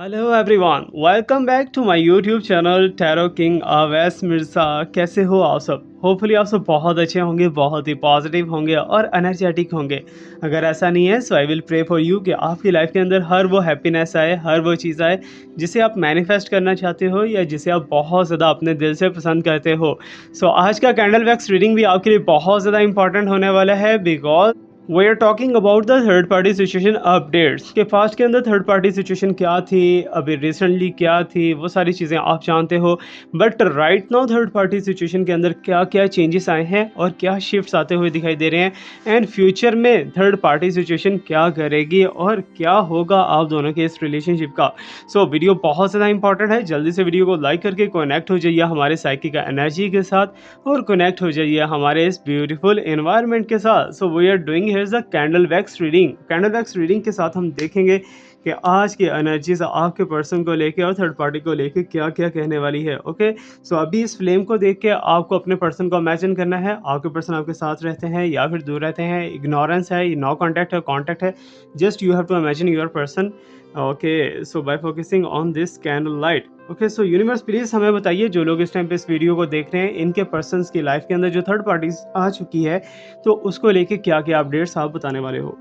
Hello everyone, welcome back to my YouTube channel tarot king Awais Mirza. कैसे हो आप सब? होपफुली आप सब बहुत अच्छे होंगे, बहुत ही पॉजिटिव होंगे और एनर्जेटिक होंगे। अगर ऐसा नहीं है so I will pray for you कि आपकी लाइफ के अंदर हर वो हैप्पीनेस आए, हर वो चीज़ आए जिसे आप मैनिफेस्ट करना चाहते हो या जिसे आप बहुत ज़्यादा अपने दिल से पसंद करते हो। सो आज का कैंडल वैक्स रीडिंग भी आपके लिए बहुत ज़्यादा इंपॉर्टेंट होने वाला है, because we are talking about the third party situation updates के पास्ट के अंदर थर्ड पार्टी सिचुएशन क्या थी, अभी रिसेंटली क्या थी, वो सारी चीज़ें आप जानते हो। But right now third party situation के अंदर क्या क्या चेंजेस आए हैं और क्या शिफ्ट्स आते हुए दिखाई दे रहे हैं एंड फ्यूचर में थर्ड पार्टी सिचुएशन क्या करेगी और क्या होगा आप दोनों के इस रिलेशनशिप का। सो वीडियो बहुत ज़्यादा इंपॉर्टेंट है, जल्दी से वीडियो को लाइक करके कनेक्ट हो जाइए हमारे साइकी का एनर्जी के साथ और कनेक्ट हो जाइए हमारे इस ब्यूटीफुल एनवायरनमेंट के साथ। So we are doing here the candle wax reading. Candle wax reading के साथ हम देखेंगे कि आज की एनर्जीज आपके पर्सन को लेके और थर्ड पार्टी को लेके क्या क्या कहने वाली है। ओके, सो अभी इस फ्लेम को देख के आपको अपने पर्सन को इमेजिन करना है। आपके पर्सन आपके साथ रहते हैं या फिर दूर रहते हैं, इग्नोरेंस है, नो कॉन्टैक्ट है, कॉन्टैक्ट है। Just you have to imagine your person. Okay, so by focusing on this candle light. Okay, so universe please हमें बताइए, जो लोग इस टाइम पे इस वीडियो को देख रहे हैं, इनके पर्सन्स की लाइफ के अंदर जो थर्ड पार्टी आ चुकी है तो उसको लेके क्या क्या अपडेट्स आप बताने वाले हो।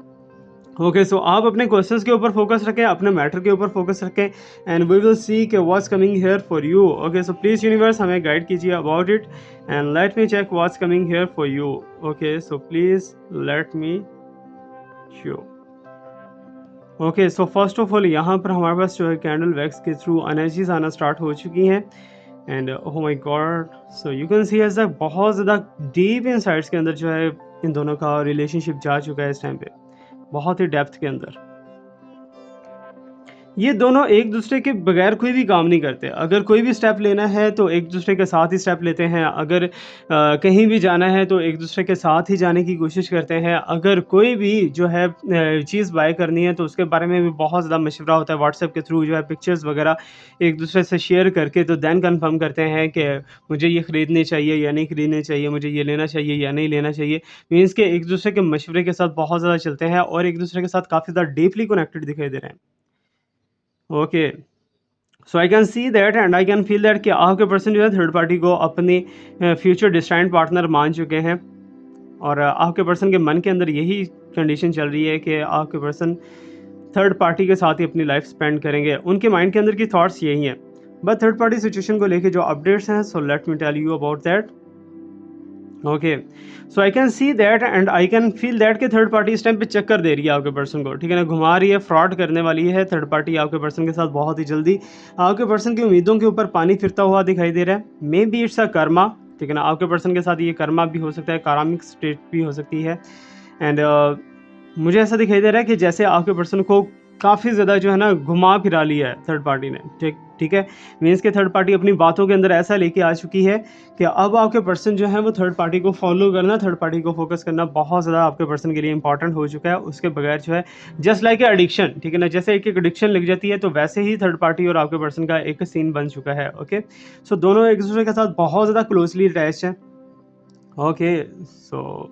ओके, सो आप अपने क्वेश्चंस के ऊपर फोकस रखें, अपने मैटर के ऊपर फोकस रखें एंड वी विल सी के what's coming here for you. Okay, so please universe हमें गाइड कीजिए about it and let me check what's coming here for you. Okay, so please let me show. Okay, so first of all यहाँ पर हमारे पास जो है candle wax के through energies आना स्टार्ट हो चुकी हैं and oh my god, so you can see as बहुत ज़्यादा डीप इनसाइट्स के अंदर जो है इन दोनों का रिलेशनशिप जा चुका है इस टाइम पे, बहुत ही डेप्थ के अंदर। ये दोनों एक दूसरे के बगैर कोई भी काम नहीं करते। अगर कोई भी स्टेप लेना है तो एक दूसरे के साथ ही स्टेप लेते हैं। अगर कहीं भी जाना है तो एक दूसरे के साथ ही जाने की कोशिश करते हैं। अगर कोई भी जो है चीज़ बाय करनी है तो उसके बारे में भी बहुत ज़्यादा मशवरा होता है व्हाट्सएप के थ्रू, जो है पिक्चर्स वगैरह एक दूसरे से शेयर करके तो देन कन्फर्म करते हैं कि मुझे ये खरीदनी चाहिए या नहीं खरीदनी चाहिए, मुझे ये लेना चाहिए या नहीं लेना चाहिए। मीन्स के एक दूसरे के मशवरे के साथ बहुत ज़्यादा चलते हैं और एक दूसरे के साथ काफ़ी ज़्यादा डीपली कनेक्टेड दिखाई दे रहे हैं। Okay, so I can see that and I can feel that कि आपके पर्सन जो है थर्ड पार्टी को अपनी फ्यूचर डिस्टेंट पार्टनर मान चुके हैं और आपके पर्सन के मन के अंदर यही कंडीशन चल रही है कि आपके पर्सन थर्ड पार्टी के साथ ही अपनी लाइफ स्पेंड करेंगे। उनके माइंड के अंदर की थॉट्स यही हैं। बट थर्ड पार्टी सिचुएशन को लेके जो अपडेट्स हैं, so let me tell you about that. Okay, so I can see that and I can feel that कि थर्ड पार्टी इस टाइम पे चक्कर दे रही है आपके पर्सन को, ठीक है ना, घुमा रही है, फ्रॉड करने वाली है थर्ड पार्टी आपके पर्सन के साथ बहुत ही जल्दी। आपके पर्सन की उम्मीदों के ऊपर पानी फिरता हुआ दिखाई दे रहा है। May be it's a Karma, ठीक है ना, आपके पर्सन के साथ ये कर्मा भी हो सकता है, कारामिक स्टेट भी हो सकती है एंड मुझे ऐसा दिखाई दे रहा है कि जैसे आपके पर्सन को काफ़ी ज़्यादा जो है ना घुमा फिरा लिया है थर्ड पार्टी ने। ठीक ठीक है, मीन्स के थर्ड पार्टी अपनी बातों के अंदर ऐसा लेके आ चुकी है कि अब आपके पर्सन जो है वो थर्ड पार्टी को फॉलो करना, थर्ड पार्टी को फोकस करना बहुत ज़्यादा आपके पर्सन के लिए इंपॉर्टेंट हो चुका है। उसके बगैर जो है जस्ट लाइक ए एडिक्शन, ठीक है ना, जैसे एक एक एडिक्शन लग जाती है तो वैसे ही थर्ड पार्टी और आपके पर्सन का एक सीन बन चुका है। ओके, सो दोनों एक दूसरे के साथ बहुत ज़्यादा क्लोजली अटैच हैं। Okay, so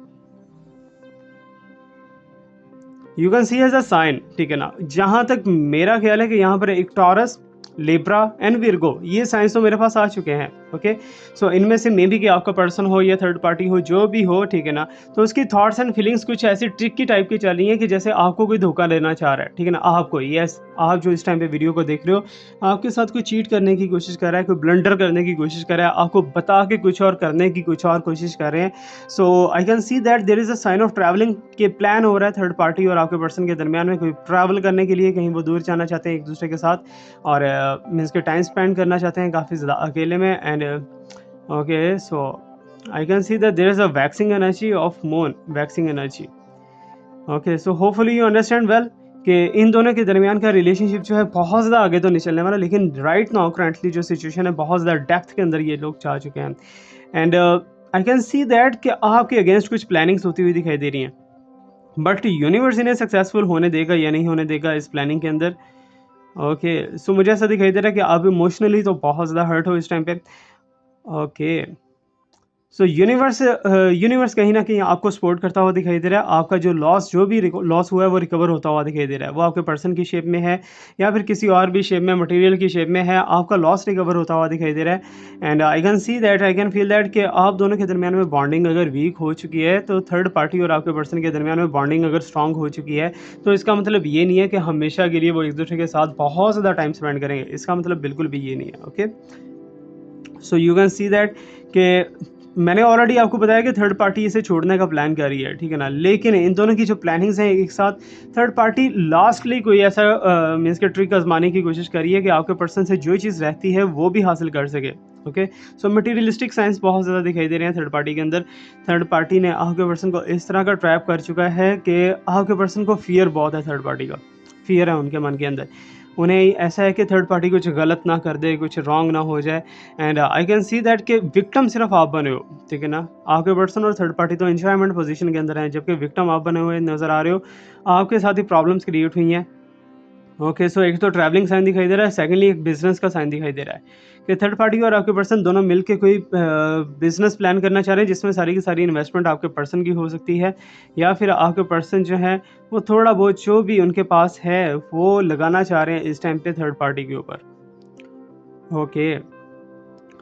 you can see as a sign, ठीक है ना, जहाँ तक मेरा ख्याल है कि यहाँ पर एक टॉरस, लिब्रा एंड विर्गो, ये साइंस तो मेरे पास आ चुके हैं। ओके, सो इनमें से मे बी कि आपका पर्सन हो या थर्ड पार्टी हो, जो भी हो, ठीक है ना, तो उसकी थॉट्स एंड फीलिंग्स कुछ ऐसी ट्रिकी टाइप की चल रही हैं कि जैसे आपको कोई धोखा देना चाह रहा है, ठीक है ना, आपको, यस, आप जो इस टाइम पे वीडियो को देख रहे हो, आपके साथ कोई चीट करने की कोशिश कर रहा है, कोई ब्लंडर करने की कोशिश कर रहा है, आपको बता के कुछ और करने की कुछ और कोशिश कर रहे हैं। So I can see that there is a sign of travelling के प्लान हो रहा है थर्ड पार्टी और आपके पर्सन के दरमियान में, कोई ट्रैवल करने के लिए कहीं वो दूर जाना चाहते हैं एक दूसरे के साथ और मीन्स के टाइम स्पेंड करना चाहते हैं काफ़ी ज़्यादा अकेले में and okay, so I can see that there is a waxing energy of moon, waxing energy. Okay, so hopefully you understand well कि इन दोनों के दरमियान का रिलेशनशिप जो है बहुत ज़्यादा आगे तो नहीं चलने वाला, लेकिन राइट नाउ करंटली जो सिचुएशन है बहुत ज़्यादा डेप्थ के अंदर ये लोग जा चुके हैं and I can see that कि आपके अगेंस्ट कुछ प्लानिंग्स होती हुई दिखाई दे रही हैं। बट यूनिवर्स इन्हें सक्सेसफुल होने देगा या नहीं होने देगा इस प्लानिंग के अंदर। ओके, सो मुझे ऐसा दिखाई दे रहा है कि आप इमोशनली तो बहुत ज़्यादा हर्ट हो इस टाइम पे। ओके, सो यूनिवर्स कहीं न कहीं आपको सपोर्ट करता हुआ दिखाई दे रहा है। आपका जो जो भी लॉस हुआ है वो रिकवर होता हुआ दिखाई दे रहा है। वो आपके पर्सन की शेप में है या फिर किसी और भी शेप में मटेरियल की शेप में है, आपका लॉस रिकवर होता हुआ दिखाई दे रहा है। And I can feel that कि आप दोनों के दरमियान में बॉन्डिंग अगर वीक हो चुकी है, तो थर्ड पार्टी और आपके पर्सन के दरमियान में बॉन्डिंग अगर स्ट्रांग हो चुकी है, तो इसका मतलब ये नहीं है कि हमेशा के लिए वो एक-दूसरे के साथ बहुत ज़्यादा टाइम स्पेंड करेंगे। इसका मतलब बिल्कुल भी ये नहीं है, okay? So you can see that कि मैंने ऑलरेडी आपको बताया कि थर्ड पार्टी इसे छोड़ने का प्लान कर रही है, ठीक है ना? लेकिन इन दोनों की जो प्लानिंग्स हैं एक साथ, थर्ड पार्टी लास्टली कोई ऐसा मीन्स के ट्रिक आजमाने की कोशिश कर रही है कि आपके पर्सन से जो चीज़ रहती है वो भी हासिल कर सके, ओके? सो मटेरियलिस्टिक साइंस बहुत ज़्यादा दिखाई दे रहे हैं थर्ड पार्टी के अंदर। थर्ड पार्टी ने आपके पर्सन को इस तरह का ट्रैप कर चुका है कि आपके पर्सन को फियर बहुत है थर्ड पार्टी का, फियर है उनके मन के अंदर। उन्हें ऐसा है कि थर्ड पार्टी कुछ गलत ना कर दे, कुछ रॉन्ग ना हो जाए। And I can see that कि विक्टिम सिर्फ आप बने हो, ठीक है ना? आपके पर्सन और थर्ड पार्टी तो एन्जॉयमेंट पोजीशन के अंदर हैं, जबकि विक्टिम आप बने हुए नज़र आ रहे हो। आपके साथ ही प्रॉब्लम्स क्रिएट हुई हैं। ओके, सो एक तो ट्रैवलिंग साइन दिखाई दे रहा है, सेकंडली एक बिजनेस का साइन दिखाई दे रहा है कि थर्ड पार्टी और आपके पर्सन दोनों मिलके कोई बिजनेस प्लान करना चाह रहे हैं, जिसमें सारी की सारी इन्वेस्टमेंट आपके पर्सन की हो सकती है, या फिर आपके पर्सन जो है वो थोड़ा बहुत जो भी उनके पास है वो लगाना चाह रहे हैं इस टाइम पे थर्ड पार्टी के ऊपर। Okay,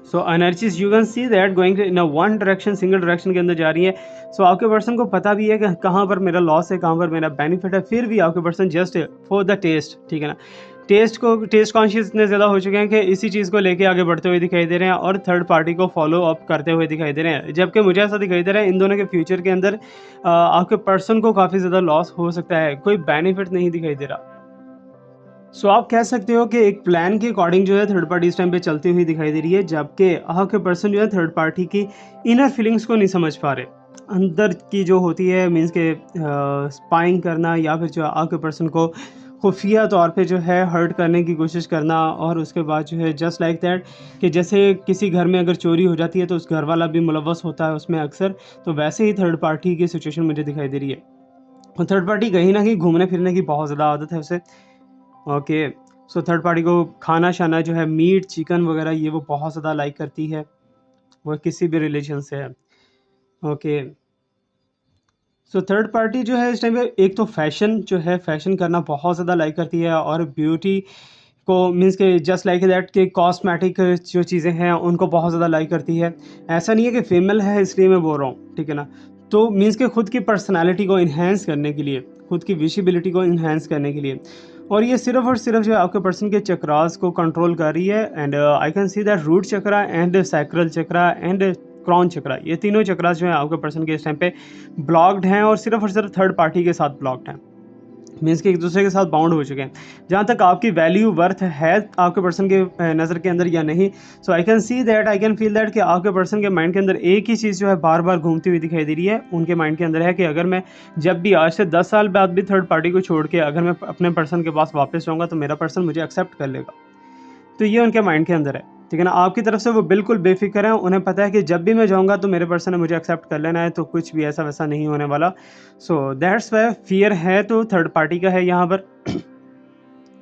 so energies you can see that going in a one direction, single direction के अंदर जा रही है। सो आपके पर्सन को पता भी है कि कहाँ पर मेरा लॉस है, कहाँ पर मेरा बेनिफिट है, फिर भी आपके person just for the test, ठीक है ना? टेस्ट कॉन्शियस इतने ज़्यादा हो चुके हैं कि इसी चीज़ को लेके आगे बढ़ते हुए दिखाई दे रहे हैं और थर्ड पार्टी को फॉलो अप करते हुए दिखाई दे रहे हैं। जबकि मुझे ऐसा दिखाई दे रहा है इन दोनों के फ्यूचर के अंदर आपके पर्सन को काफ़ी ज़्यादा लॉस हो सकता है, कोई बेनिफिट नहीं दिखाई दे रहा। सो आप कह सकते हो कि एक प्लान के अकॉर्डिंग जो है थर्ड पार्टी इस टाइम पे चलती हुई दिखाई दे रही है, जबकि आपके पर्सन जो है थर्ड पार्टी की इनर फीलिंग्स को नहीं समझ पा रहे। अंदर की जो होती है मीन्स के स्पाइंग करना, या फिर जो आपके पर्सन को खुफिया तौर पे जो है हर्ट करने की कोशिश करना, और उसके बाद जो है जस्ट लाइक दैट कि जैसे किसी घर में अगर चोरी हो जाती है तो उस घर वाला भी मुलव्वस होता है उसमें अक्सर, तो वैसे ही थर्ड पार्टी की सिचुएशन मुझे दिखाई दे रही है। और थर्ड पार्टी कहीं ना कहीं घूमने फिरने की बहुत ज़्यादा आदत है उसे। ओके, सो थर्ड पार्टी को खाना-शाना जो है मीट, चिकन वग़ैरह ये वो बहुत ज़्यादा लाइक करती है, वो किसी भी रिलीजन से है। ओके, सो थर्ड पार्टी जो है इस टाइम पे एक तो फ़ैशन जो है फ़ैशन करना बहुत ज़्यादा लाइक करती है, और ब्यूटी को मीन्स के जस्ट लाइक दैट कि कॉस्मेटिक जो चीज़ें हैं उनको बहुत ज़्यादा लाइक करती है। ऐसा नहीं है कि फीमेल है इसलिए मैं बोल रहा हूँ, ठीक है ना? तो मीन्स के खुद की पर्सनैलिटी को एनहांस करने के लिए, खुद की विजिबिलिटी को एनहांस करने के लिए, और ये सिर्फ़ और सिर्फ़ जो है आपके पर्सन के चक्रास को कंट्रोल कर रही है। And I can see that root chakra and sacral chakra and crown chakra, ये तीनों चक्रास जो हैं आपके पर्सन के इस टाइम पे ब्लॉक्ड हैं, और सिर्फ़ थर्ड पार्टी के साथ ब्लॉक्ड हैं। मीन्स कि एक दूसरे के साथ बाउंड हो चुके हैं। जहाँ तक आपकी वैल्यू वर्थ है आपके पर्सन के नज़र के अंदर या नहीं, so I can see that, I can feel that कि आपके पर्सन के माइंड के अंदर एक ही चीज़ जो है बार बार घूमती हुई दिखाई दे रही है। उनके माइंड के अंदर है कि अगर मैं जब भी आज से 10 साल बाद भी थर्ड पार्टी को छोड़ के अगर मैं अपने पर्सन के पास वापस जाऊँगा तो मेरा पर्सन मुझे एक्सेप्ट कर लेगा। तो ये उनके माइंड के अंदर है, ठीक है ना? आपकी तरफ से वो बिल्कुल बेफ़िक्र हैं, उन्हें पता है कि जब भी मैं जाऊँगा तो मेरे पर्सन ने मुझे एक्सेप्ट कर लेना है, तो कुछ भी ऐसा-वैसा नहीं होने वाला। सो दैट्स व्हाई फ़ियर है तो थर्ड पार्टी का है यहाँ पर।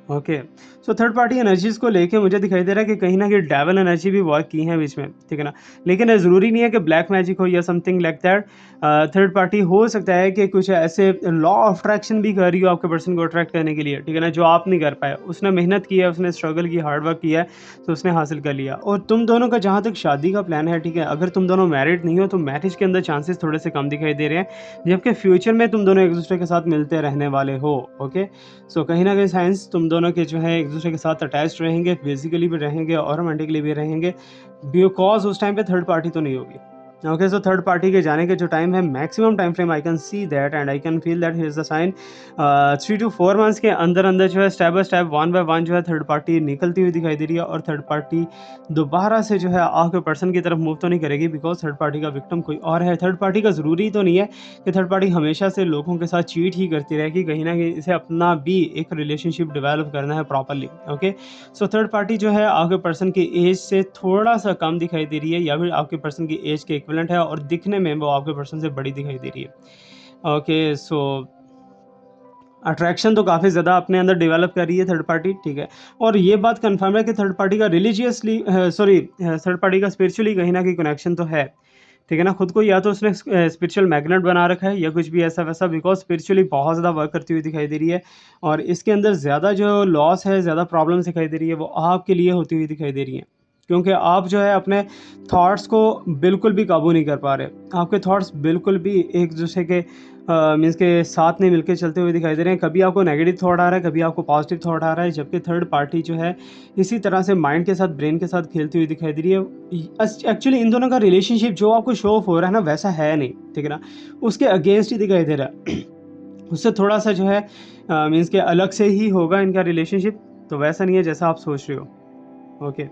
Okay, so third party energies को लेके मुझे दिखाई दे रहा है कि कहीं न कहीं डेविल एनर्जी भी वर्क की है बीच में, ठीक है ना? लेकिन ज़रूरी नहीं है कि ब्लैक मैजिक हो या something like that. Third party हो सकता है कि कुछ ऐसे लॉ ऑफ अट्रैक्शन भी कर रही हो आपके पर्सन को अट्रैक्ट करने के लिए, ठीक है ना? जो आप नहीं कर पाए। उसने मेहनत की है, उसने स्ट्रगल की, हार्ड वर्क किया है, तो उसने हासिल कर लिया। और तुम दोनों का जहाँ तक शादी का प्लान है, ठीक है? अगर तुम दोनों मैरिड नहीं हो तो मैरिज के अंदर चांसेस थोड़े से कम दिखाई दे रहे हैं, जबकि फ्यूचर में तुम दोनों एक-दूसरे के साथ मिलते रहने वाले हो, ओके? सो कहीं न कहीं साइंस तुम दोनों के जो है एक-दूसरे के साथ अटैच्ड रहेंगे, फिज़िकली भी रहेंगे और रोमांटिकली भी रहेंगे, बिकॉज़ उस टाइम पे थर्ड पार्टी तो नहीं होगी। ओके, सो थर्ड पार्टी के जाने के जो टाइम है, maximum time frame I can see that and I can feel that here is the sign 3 to 4 months के अंदर-अंदर जो है step by step, one by one जो है थर्ड पार्टी निकलती हुई दिखाई दे रही है, और थर्ड पार्टी दोबारा से जो है आपके पर्सन की तरफ मूव तो नहीं करेगी, बिकॉज़ थर्ड पार्टी का विक्टिम कोई और है। थर्ड पार्टी का ज़रूरी तो नहीं है कि थर्ड पार्टी हमेशा से लोगों के साथ चीट ही करती रहेगी, कहीं न कहीं इसे अपना भी एक रिलेशनशिप डेवलप करना है properly, okay? So third party जो है आपके पर्सन की एज से थोड़ा-सा कम दिखाई दे रही है, या फिर आपके पर्सन की एज के इक्विवेलेंट है, और दिखने में वो आपके पर्सन से बड़ी दिखाई दे रही है। ओके, सो अट्रैक्शन तो काफ़ी ज़्यादा अपने अंदर डेवलप कर रही है थर्ड पार्टी, ठीक है? और ये बात कन्फर्म है कि थर्ड पार्टी का थर्ड पार्टी का स्पिरिचुअली कहीं न कहीं कनेक्शन तो है, ठीक है ना। खुद को या तो उसने स्पिरिचुअल मैग्नेट बना रखा है या कुछ भी ऐसा वैसा, बिकॉज स्पिरिचुअली बहुत ज़्यादा वर्क करती हुई दिखाई दे रही है, और इसके अंदर ज़्यादा जो लॉस है, ज़्यादा प्रॉब्लम्स दिखाई दे रही है, वो आपके लिए होती हुई दिखाई दे रही हैं, क्योंकि आप जो है अपने थॉट्स को बिल्कुल भी काबू नहीं कर पा रहे। आपके थॉट्स बिल्कुल भी एक दूसरे के मीन्स के साथ नहीं मिलके चलते हुए दिखाई दे रहे हैं। कभी आपको नेगेटिव थॉट आ रहा है, कभी आपको पॉजिटिव थॉट आ रहा है, जबकि थर्ड पार्टी जो है इसी तरह से माइंड के साथ, ब्रेन के साथ खेलती हुई दिखाई दे रही है। एक्चुअली इन दोनों का रिलेशनशिप जो आपको शो ऑफ हो रहा है ना, वैसा है नहीं, ठीक है ना, उसके अगेंस्ट ही दिखाई दे रहा है। उससे थोड़ा सा जो है मीन्स के अलग से ही होगा इनका रिलेशनशिप, तो वैसा नहीं है जैसा आप सोच रहे हो। ओके,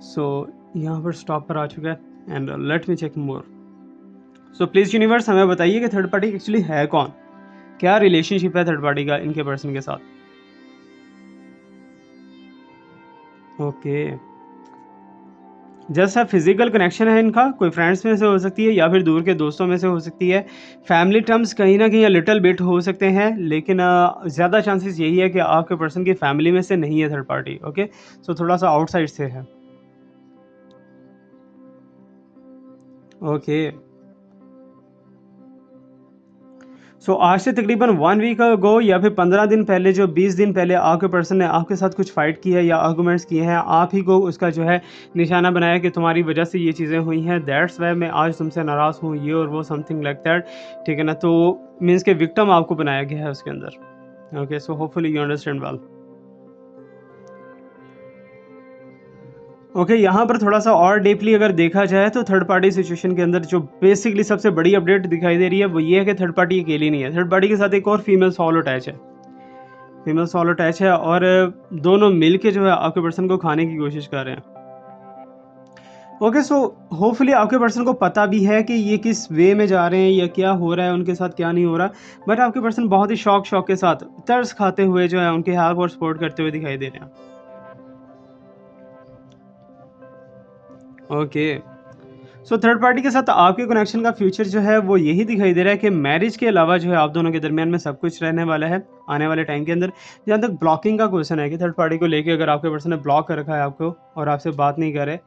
सो यहाँ पर स्टॉप पर आ चुका है, and let me check more. So please universe हमें बताइए कि थर्ड पार्टी एक्चुअली है कौन, क्या रिलेशनशिप है थर्ड पार्टी का इनके पर्सन के साथ। ओके, जैसा फिजिकल कनेक्शन है इनका, कोई फ्रेंड्स में से हो सकती है या फिर दूर के दोस्तों में से हो सकती है। फैमिली टर्म्स कहीं ना कहीं लिटिल बिट हो सकते हैं, लेकिन ज़्यादा चांसेस यही है कि आपके पर्सन की फैमिली में से नहीं है थर्ड पार्टी। ओके, सो थोड़ा सा आउटसाइड से है। ओके, सो आज से तकरीबन 1 वीक अगो या फिर 15 दिन पहले, जो 20 दिन पहले आपके पर्सन ने आपके साथ कुछ फाइट की है या आर्गूमेंट्स किए हैं, आप ही को उसका जो है निशाना बनाया कि तुम्हारी वजह से ये चीज़ें हुई हैं, दैट्स वाई मैं आज तुमसे नाराज़ हूँ, ये और वो, समथिंग लाइक दैट, ठीक है ना। तो मीन्स के विक्टिम आपको बनाया गया है उसके अंदर। Okay, so hopefully you understand well. Okay, यहाँ पर थोड़ा सा और डीपली अगर देखा जाए तो थर्ड पार्टी सिचुएशन के अंदर जो बेसिकली सबसे बड़ी अपडेट दिखाई दे रही है वो ये है कि थर्ड पार्टी अकेली नहीं है, थर्ड पार्टी के साथ एक और फीमेल सॉल अटैच है। फीमेल सॉल अटैच है, और दोनों मिल के जो है आपके पर्सन को खाने की कोशिश कर रहे हैं। ओके, सो होपफुली आपके पर्सन को पता भी है कि ये किस वे में जा रहे हैं या क्या हो रहा है उनके साथ, क्या नहीं हो रहा, बट आपके पर्सन बहुत ही शौक के साथ तरस खाते हुए जो है उनके हेल्प और सपोर्ट करते हुए दिखाई दे रहे हैं। ओके, सो थर्ड पार्टी के साथ आपके कनेक्शन का फ्यूचर जो है वो यही दिखाई दे रहा है कि मैरिज के अलावा जो है आप दोनों के दरमियान में सब कुछ रहने वाला है आने वाले टाइम के अंदर। जहाँ तक ब्लॉकिंग का क्वेश्चन है कि थर्ड पार्टी को लेके अगर आपके पर्सन ने ब्लॉक कर रखा है आपको और आपसे बात नहीं करे,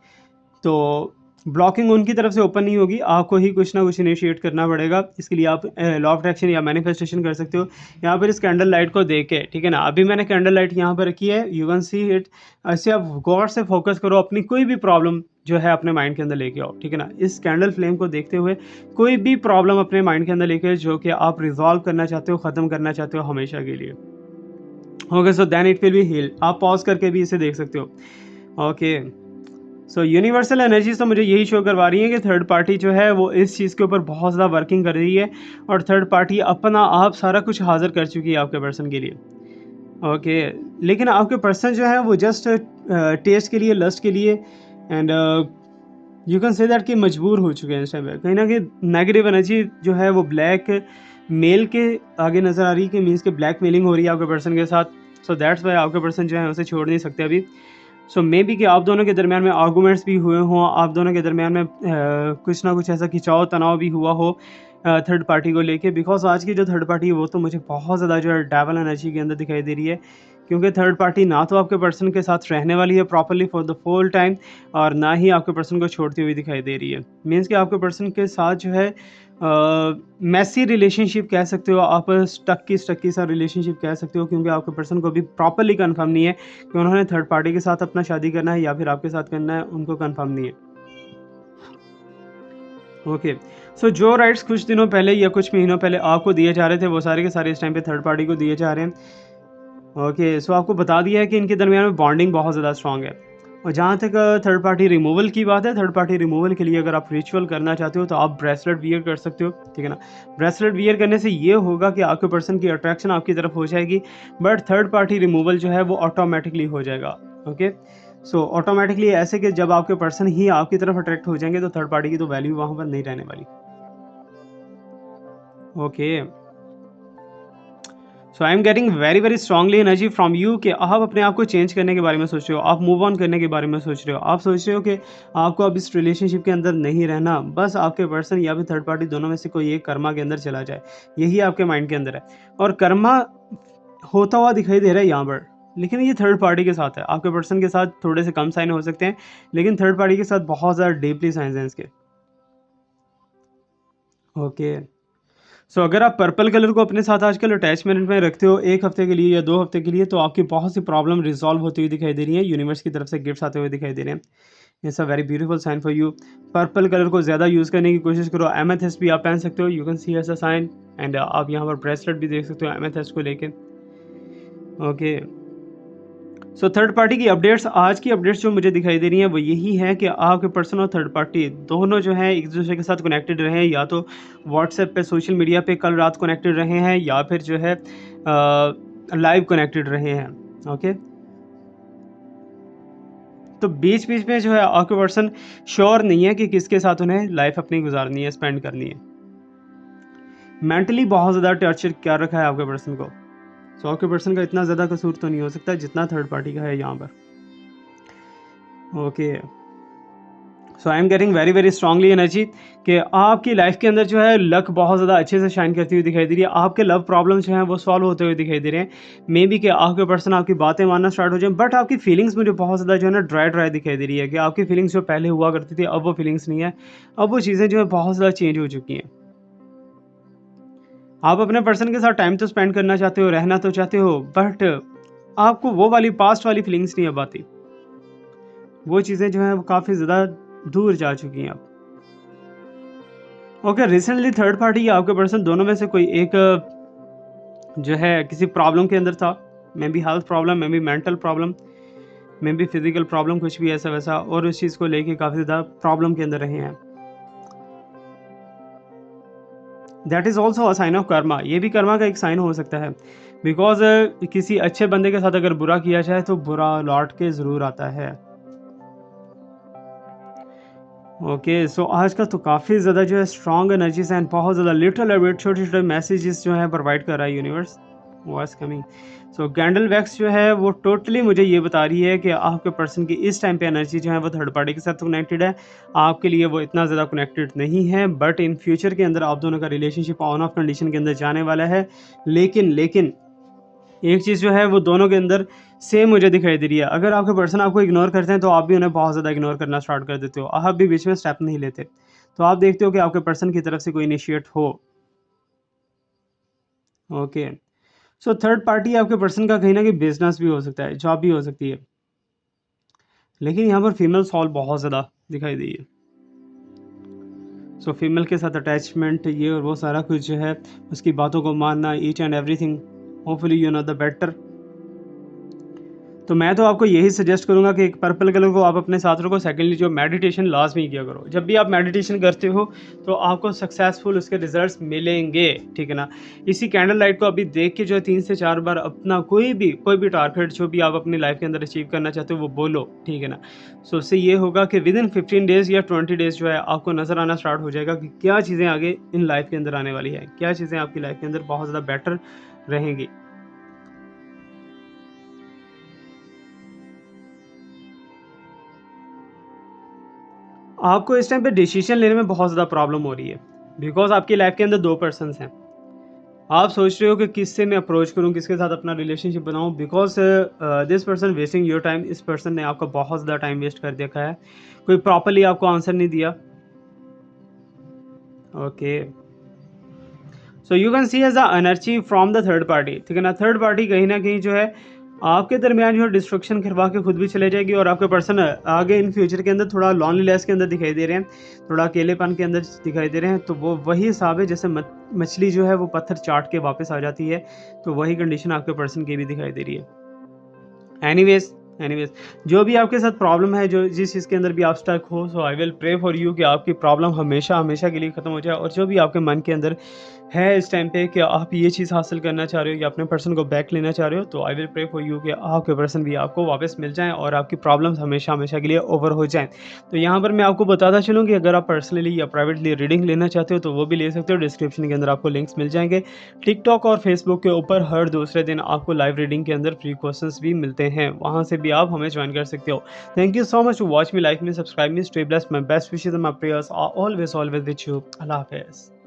तो ब्लॉकिंग उनकी तरफ से ओपन नहीं होगी, आपको ही कुछ ना कुछ इनिशिएट करना पड़ेगा। इसके लिए आप लॉ ऑफ अट्रैक्शन या मैनिफेस्टेशन कर सकते हो। यहाँ पर इस कैंडल लाइट को देख के, ठीक है ना, अभी मैंने कैंडल लाइट यहाँ पर रखी है, यू कैन सी इट। ऐसे आप गौर से फोकस करो, अपनी कोई भी प्रॉब्लम जो है अपने माइंड के अंदर लेके आओ, ठीक है ना। इस कैंडल फ्लेम को देखते हुए कोई भी प्रॉब्लम अपने माइंड के अंदर लेके जो कि आप रिजॉल्व करना चाहते हो, ख़त्म करना चाहते हो हमेशा के लिए। Okay, so then it will be healed. आप पॉज करके भी इसे देख सकते हो। ओके, सो यूनिवर्सल एनर्जीज तो मुझे यही शो करवा रही है कि थर्ड पार्टी जो है वो इस चीज़ के ऊपर बहुत ज़्यादा वर्किंग कर रही है, और थर्ड पार्टी अपना आप सारा कुछ हाजिर कर चुकी है आपके पर्सन के लिए। ओके, लेकिन आपके पर्सन जो है वो जस्ट टेस्ट के लिए, लस्ट के लिए, and you can say that कि मजबूर हो चुके हैं इस टाइम पे। कहीं ना कहीं नेगेटिव एनर्जी जो है वो ब्लैक मेल के आगे नज़र आ रही है, कि मीन्स के ब्लैक मेलिंग हो रही है आपके पर्सन के साथ। सो दैट्स वाई आपके पर्सन जो है उसे छोड़ नहीं सकते अभी। सो मे बी कि आप दोनों के दरमियान में आर्गूमेंट्स भी हुए हों, आप दोनों के दरमियान में कुछ ना कुछ ऐसा खिंचाव तनाव भी हुआ हो थर्ड पार्टी को लेके, बिकॉज आज की जो थर्ड पार्टी है वो तो मुझे बहुत ज़्यादा जो है डेवल एनर्जी के अंदर दिखाई दे रही है, क्योंकि थर्ड पार्टी ना तो आपके पर्सन के साथ रहने वाली है properly for the full time, और ना ही आपके पर्सन को छोड़ती हुई दिखाई दे रही है। मीन्स कि आपके पर्सन के साथ जो है मैसी रिलेशनशिप कह सकते हो आप, स्टक्की सा रिलेशनशिप कह सकते हो, क्योंकि आपके पर्सन को भी प्रॉपरली कंफर्म नहीं है कि उन्होंने थर्ड पार्टी के साथ अपना शादी करना है या फिर आपके साथ करना है, उनको कंफर्म नहीं है। ओके, सो जो राइट्स कुछ दिनों पहले या कुछ महीनों पहले आपको दिए जा रहे थे वो सारे के सारे इस टाइम पे थर्ड पार्टी को दिए जा रहे हैं। ओके, सो आपको बता दिया है कि इनके दरमियान में बॉन्डिंग बहुत ज़्यादा स्ट्रांग है। और जहाँ तक थर्ड पार्टी रिमूवल की बात है, थर्ड पार्टी रिमूवल के लिए अगर आप रिचुअल करना चाहते हो तो आप ब्रेसलेट वियर कर सकते हो, ठीक है ना। ब्रेसलेट वियर करने से ये होगा कि आपके पर्सन की अट्रैक्शन आपकी तरफ हो जाएगी, बट थर्ड पार्टी रिमूवल जो है वो ऑटोमेटिकली हो जाएगा। ओके, सो ऑटोमेटिकली ऐसे कि जब आपके पर्सन ही आपकी तरफ अट्रैक्ट हो जाएंगे तो थर्ड पार्टी की तो वैल्यू वहाँ पर नहीं रहने वाली। Okay, so I am getting very very strongly energy from you कि आप अपने आप को चेंज करने के बारे में सोच रहे हो, आप मूव ऑन करने के बारे में सोच रहे हो, आप सोच रहे हो कि आपको अब इस रिलेशनशिप के अंदर नहीं रहना, बस आपके पर्सन या फिर थर्ड पार्टी दोनों में से कोई एक कर्मा के अंदर चला जाए, यही आपके माइंड के अंदर है। और कर्मा होता हुआ दिखाई दे रहा है यहाँ पर, लेकिन ये थर्ड पार्टी के साथ है। आपके पर्सन के साथ थोड़े से कम साइन हो सकते हैं, लेकिन थर्ड पार्टी के साथ बहुत ज़्यादा डीपली साइंस हैं इसके। ओके। सो अगर आप पर्पल कलर को अपने साथ आजकल अटैचमेंट में रखते हो 1 हफ्ते के लिए या 2 हफ्ते के लिए, तो आपकी बहुत सी प्रॉब्लम रिज़ॉल्व होती हुई दिखाई दे रही है, यूनिवर्स की तरफ से गिफ्ट्स आते हुए दिखाई दे रहे हैं। It's a very beautiful sign for you. Purple colour को ज़्यादा यूज़ करने की कोशिश करो। एमेथिस्ट भी आप पहन सकते हो, you can see as a sign. And आप यहाँ पर ब्रेसलेट भी देख सकते हो एमेथिस्ट को लेके। ओके। सो थर्ड पार्टी की अपडेट्स, आज की अपडेट्स जो मुझे दिखाई दे रही हैं वो यही है कि आपके पर्सन और थर्ड पार्टी दोनों जो है एक दूसरे के साथ कनेक्टेड रहे हैं, या तो व्हाट्सएप पे सोशल मीडिया पे कल रात कनेक्टेड रहे हैं, या फिर जो है लाइव कनेक्टेड रहे हैं। ओके। तो बीच बीच में जो है आपके पर्सन श्योर नहीं है कि किसके साथ उन्हें लाइफ अपनी गुजारनी है, स्पेंड करनी है। मेंटली बहुत ज़्यादा टॉर्चर कर रखा है आपके पर्सन को। सो आपके पर्सन का इतना ज़्यादा कसूर तो नहीं हो सकता जितना थर्ड पार्टी का है यहाँ पर। Okay. So I am getting very very strongly energy कि आपकी लाइफ के अंदर जो है लक बहुत ज़्यादा अच्छे से शाइन करती हुई दिखाई दे रही है। आपके लव प्रॉब्लम जो हैं वो सॉल्व होते हुए दिखाई दे रहे हैं। मे बी कि आपके पर्सन आपकी बातें मानना स्टार्ट हो जाए, बट आपकी फीलिंग्स मुझे बहुत ज़्यादा जो है ना ड्राई ड्राई दिखाई दे रही है कि आपकी फीलिंग्स जो पहले हुआ करती थी अब वो फीलिंग्स नहीं है। अब वो चीज़ें जो है बहुत ज़्यादा चेंज हो चुकी हैं। आप अपने पर्सन के साथ टाइम तो स्पेंड करना चाहते हो, रहना तो चाहते हो, बट आपको वो वाली पास्ट वाली फीलिंग्स नहीं अब आती। वो चीज़ें जो हैं वो काफ़ी ज़्यादा दूर जा चुकी हैं अब। ओके। रिसेंटली थर्ड पार्टी या आपके पर्सन दोनों में से कोई एक जो है किसी प्रॉब्लम के अंदर था। May be health problem, may be mental problem, may be physical problem, कुछ भी ऐसा वैसा, और उस चीज़ को लेके काफ़ी ज़्यादा प्रॉब्लम के अंदर रहे हैं। That is also a sign of karma. ये भी कर्मा का एक साइन हो सकता है, बिकॉज किसी अच्छे बंदे के साथ अगर बुरा किया जाए तो बुरा लौट के ज़रूर आता है। ओके। सो आज का तो काफ़ी ज़्यादा जो है स्ट्रॉन्ग एनर्जीज एंड बहुत ज़्यादा लिटिल अबिट छोटे छोटे मैसेजेस जो है प्रोवाइड कर रहा है universe. Voice coming. So candle wax जो है वो टोटली मुझे ये बता रही है कि आपके पर्सन की इस टाइम पे एनर्जी जो है वो थर्ड पार्टी के साथ कनेक्टेड है। आपके लिए वो इतना ज़्यादा कनेक्टेड नहीं है, बट इन फ्यूचर के अंदर आप दोनों का रिलेशनशिप ऑन ऑफ कंडीशन के अंदर जाने वाला है। लेकिन लेकिन एक चीज़ जो है वो दोनों के अंदर सेम मुझे दिखाई दे रही है। अगर आपके पर्सन आपको इग्नोर करते हैं तो आप भी उन्हें बहुत ज़्यादा इग्नोर करना स्टार्ट कर देते हो। आप भी बीच में स्टेप नहीं लेते। तो आप देखते हो कि आपके पर्सन की तरफ से कोई इनिशिएट हो। ओके। सो थर्ड पार्टी आपके पर्सन का कहीं न कहीं बिज़नेस भी हो सकता है, जॉब भी हो सकती है। लेकिन यहाँ पर फीमेल सॉल बहुत ज़्यादा दिखाई दी है। सो फीमेल के साथ अटैचमेंट ये और वो सारा कुछ जो है उसकी बातों को मानना, each and everything. Hopefully you know the better. तो मैं तो आपको यही सजेस्ट करूँगा कि एक पर्पल कलर को आप अपने साथ रखो। सेकेंडली जो मेडिटेशन लाजमी किया करो। जब भी आप मेडिटेशन करते हो तो आपको सक्सेसफुल उसके रिजल्ट्स मिलेंगे, ठीक है ना। इसी कैंडल लाइट को अभी देख के जो है 3 से 4 बार अपना कोई भी टारगेट जो भी आप अपनी लाइफ के अंदर अचीव करना चाहते हो वो बोलो, ठीक है ना। सो उससे ये होगा कि विद इन 15 डेज़ या 20 डेज़ जो है आपको नज़र आना स्टार्ट हो जाएगा कि क्या चीज़ें आगे इन लाइफ के अंदर आने वाली है, क्या चीज़ें आपकी लाइफ के अंदर बहुत ज़्यादा बेटर रहेंगी। आपको इस टाइम पे डिसीजन लेने में बहुत ज़्यादा प्रॉब्लम हो रही है, बिकॉज़ आपकी लाइफ के अंदर 2 पर्सन्स हैं। आप सोच रहे हो कि किससे मैं अप्रोच करूँ, किसके साथ अपना रिलेशनशिप बनाऊँ, because this person wasting your time. इस पर्सन ने आपका बहुत ज़्यादा टाइम वेस्ट कर देखा है। कोई प्रॉपर्ली आपको आंसर नहीं दिया। Okay. So you can see as a energy from the third party, ठीक है ना। थर्ड पार्टी कहीं न कहीं जो है आपके दरमियान जो है डिस्ट्रक्शन करवा के खुद भी चले जाएगी, और आपके पर्सन आगे इन फ्यूचर के अंदर थोड़ा लॉनलीनेस के अंदर दिखाई दे रहे हैं, थोड़ा अकेलेपन के अंदर दिखाई दे रहे हैं। तो वो वही हिसाब है जैसे मछली जो है वो पत्थर चाट के वापस आ जाती है, तो वही कंडीशन आपके पर्सन की भी दिखाई दे रही है। एनीवेज़ एनीवेज़ जो भी आपके साथ प्रॉब्लम है, जो जिस चीज़ के अंदर भी आप स्टक हो, so I will pray for you कि आपकी प्रॉब्लम हमेशा हमेशा के लिए ख़त्म हो जाए, और जो भी आपके मन के अंदर है इस टाइम पे कि आप ये चीज़ हासिल करना चाह रहे हो या अपने पर्सन को बैक लेना चाह रहे हो, तो I will pray for you कि आपके पर्सन भी आपको वापस मिल जाएँ और आपकी प्रॉब्लम्स हमेशा हमेशा के लिए ओवर हो जाएँ। तो यहाँ पर मैं आपको बताता चलूँ कि अगर आप पर्सनली या प्राइवेटली रीडिंग लेना चाहते हो तो वो भी ले सकते हो। डिस्क्रिप्शन के अंदर आपको लिंक्स मिल जाएँगे। टिकटॉक और फेसबुक के ऊपर हर दूसरे दिन आपको लाइव रीडिंग के अंदर फ्री क्वेश्चंस भी मिलते हैं, वहाँ से भी आप हमें ज्वाइन कर सकते हो। Thank you so much to watch me, like me, subscribe me, stay blessed, my best wishes and my prayers are always with you. Allah हाफ़िज़।